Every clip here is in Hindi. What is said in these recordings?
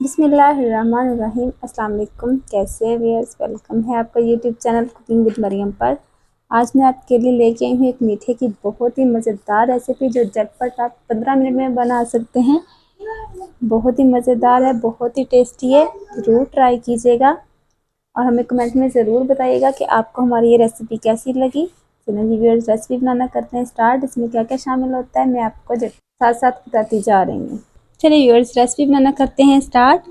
बिस्मिल्लाहिर्रहमानिर्रहीम। अस्सलाम वालेकुम। कैसे व्यूअर्स, वेलकम है आपका YouTube channel cooking with Mariam पर। आज मैं आपके लिए लेके आई हूँ एक मीठे की बहुत ही मज़ेदार रेसिपी जो झटपट आप 15 मिनट में बना सकते हैं। बहुत ही मज़ेदार है, बहुत ही टेस्टी है, ज़रूर ट्राई कीजिएगा और हमें कमेंट में ज़रूर बताइएगा कि आपको हमारी ये रेसिपी कैसी लगी। चलिए व्यूअर्स, रेसिपी बनाना करते हैं स्टार्ट। इसमें क्या क्या शामिल होता है मैं आपको साथ साथ बताती जा रही हूँ। चलिए व्यूअर्स, रेसिपी बनाना करते हैं स्टार्ट।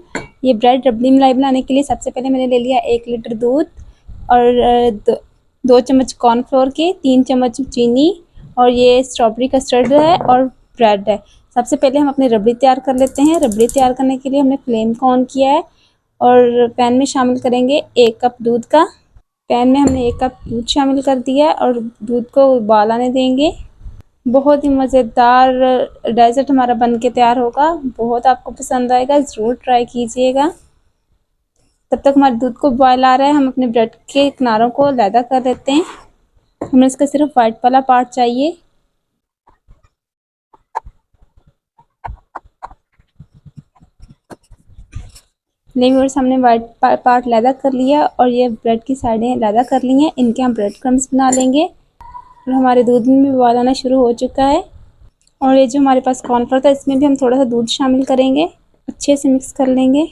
ये ब्रेड रबड़ी मलाई बनाने के लिए सबसे पहले मैंने ले लिया 1 लीटर दूध और 2 चम्मच कॉर्नफ्लोर के, 3 चम्मच चीनी और ये स्ट्रॉबेरी कस्टर्ड है और ब्रेड है। सबसे पहले हम अपनी रबड़ी तैयार कर लेते हैं। रबड़ी तैयार करने के लिए हमने फ्लेम को ऑन किया है और पैन में शामिल करेंगे 1 कप दूध का। पैन में हमने 1 कप दूध शामिल कर दिया है और दूध को उबाल आने देंगे। बहुत ही मज़ेदार डेज़र्ट हमारा बन के तैयार होगा, बहुत आपको पसंद आएगा, ज़रूर ट्राई कीजिएगा। तब तक हमारे दूध को बॉयल आ रहा है, हम अपने ब्रेड के किनारों को लैदा कर लेते हैं। हमें इसका सिर्फ वाइट वाला पार्ट चाहिए। व्यूअर्स, हमने वाइट पार्ट लैदा कर लिया और ये ब्रेड की साइडें लैदा कर ली हैं। इनके हम ब्रेड क्रम्स बना लेंगे और हमारे दूध में भी बॉयल आना शुरू हो चुका है। और ये जो हमारे पास कॉर्नफ्लोर था इसमें भी हम थोड़ा सा दूध शामिल करेंगे, अच्छे से मिक्स कर लेंगे।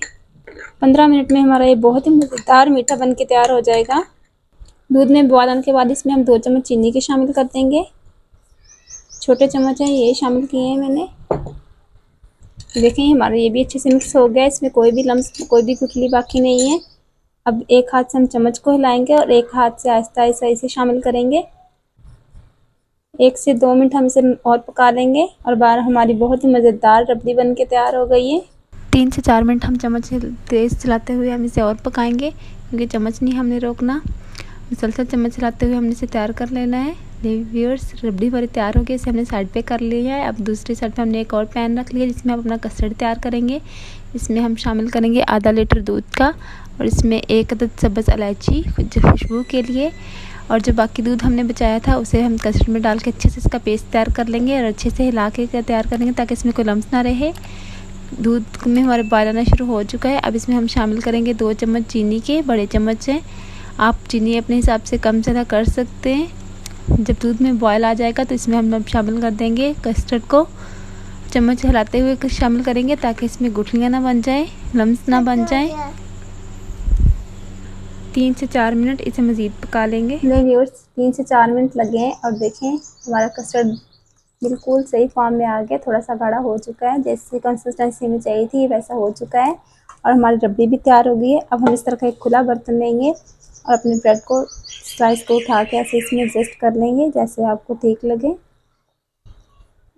15 मिनट में हमारा ये बहुत ही मज़ेदार मीठा बन के तैयार हो जाएगा। दूध में बॉयल आने के बाद इसमें हम 2 चम्मच चीनी के शामिल कर देंगे। छोटे चम्मच हैं, ये शामिल किए हैं मैंने। देखें हमारा ये भी अच्छे से मिक्स हो गया, इसमें कोई भी लम्स, कोई भी गुठली बाकी नहीं है। अब एक हाथ से हम चम्मच को हिलाएंगे और एक हाथ से आहिस्ता आहिस्ता इसे शामिल करेंगे। 1 से 2 मिनट हम इसे और पका लेंगे और बार हमारी बहुत ही मज़ेदार रबड़ी बन के तैयार हो गई है। 3 से 4 मिनट हम चम्मच से तेज़ चलाते हुए हम इसे और पकाएंगे, क्योंकि चम्मच नहीं हमने रोकना। मुसलसल चम्मच चलाते हुए हमने इसे तैयार कर लेना है। व्यूअर्स, रबड़ी हमारी तैयार हो गई, इसे हमने साइड पे कर लिया है। अब दूसरी साइड पे हमने एक और पैन रख लिया जिसमें हम अपना कस्टर्ड तैयार करेंगे। इसमें हम शामिल करेंगे आधा लीटर दूध का और इसमें 1 अदद सब्ज़ इलायची खुशबू के लिए, और जो बाकी दूध हमने बचाया था उसे हम कस्टर्ड में डाल के अच्छे से इसका पेस्ट तैयार कर लेंगे और अच्छे से हिला के तैयार करेंगे ताकि इसमें कोई लम्स ना रहे। दूध में हमारे बॉयल आना शुरू हो चुका है। अब इसमें हम शामिल करेंगे 2 चम्मच चीनी के, बड़े चम्मच हैं। आप चीनी अपने हिसाब से कम ज़्यादा कर सकते हैं। जब दूध में बॉयल आ जाएगा तो इसमें हम शामिल कर देंगे कस्टर्ड को। चम्मच हिलाते हुए शामिल करेंगे ताकि इसमें गुठलियाँ ना बन जाए, लम्स ना बन जाए। 3 से 4 मिनट इसे मज़ीद पका लेंगे। व्यूअर्स, 3 से 4 मिनट लगे हैं और देखें हमारा कस्टर्ड बिल्कुल सही फॉर्म में आ गया, थोड़ा सा गाढ़ा हो चुका है, जैसी कंसिस्टेंसी में चाहिए थी वैसा हो चुका है और हमारी रबड़ी भी तैयार हो गई है। अब हम इस तरह का एक खुला बर्तन लेंगे और अपने ब्रेड को स्लाइस को उठा के ऐसे इसमें एडजस्ट कर लेंगे जैसे आपको ठीक लगे,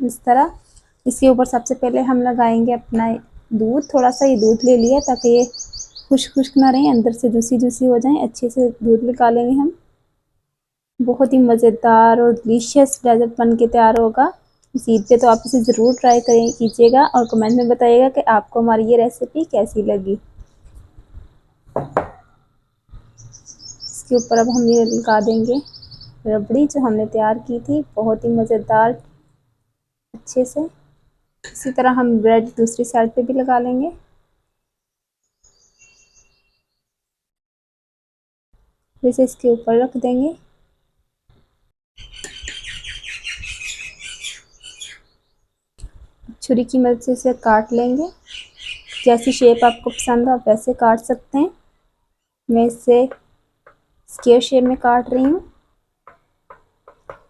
इस तरह। इसके ऊपर सबसे पहले हम लगाएंगे अपना दूध। थोड़ा सा ये दूध ले लिया ताकि ये खुश्क ना रहे, अंदर से जूसी जूसी हो जाए। अच्छे से दूध निकालेंगे हम। बहुत ही मज़ेदार और डिलीशियस डेज़र्ट बन के तैयार होगा। इस ईद पे तो आप इसे ज़रूर ट्राई कीजिएगा और कमेंट में बताइएगा कि आपको हमारी ये रेसिपी कैसी लगी। इसके ऊपर अब हम ये लगा देंगे रबड़ी जो हमने तैयार की थी, बहुत ही मज़ेदार अच्छे से। इसी तरह हम ब्रेड दूसरी साइड पे भी लगा लेंगे। इसे इसके ऊपर रख देंगे। छुरी की मदद से इसे काट लेंगे, जैसी शेप आपको पसंद हो आप वैसे काट सकते हैं। मैं इसे स्क्वायर शेप में काट रही हूँ।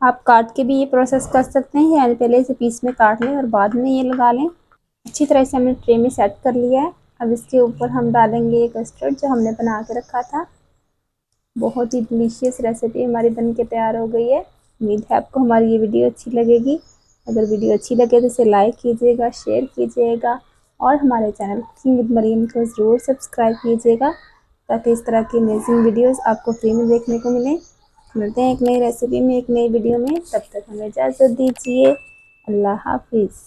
आप काट के भी ये प्रोसेस कर सकते हैं, यानी पहले इसे पीस में काट लें और बाद में ये लगा लें। अच्छी तरह से हमने ट्रे में सेट कर लिया है। अब इसके ऊपर हम डालेंगे ये कस्टर्ड जो हमने बना के रखा था। बहुत ही डिलीशियस रेसिपी हमारी बन के तैयार हो गई है। उम्मीद है आपको हमारी ये वीडियो अच्छी लगेगी। अगर वीडियो अच्छी लगे तो इसे लाइक कीजिएगा, शेयर कीजिएगा और हमारे चैनल कुकिंग विद मरियम को ज़रूर सब्सक्राइब कीजिएगा ताकि इस तरह की अमेजिंग वीडियोस आपको फ्री में देखने को मिले। मिलते हैं एक नई रेसिपी में, एक नई वीडियो में। तब तक हमें इजाज़त दीजिए। अल्लाह हाफिज़।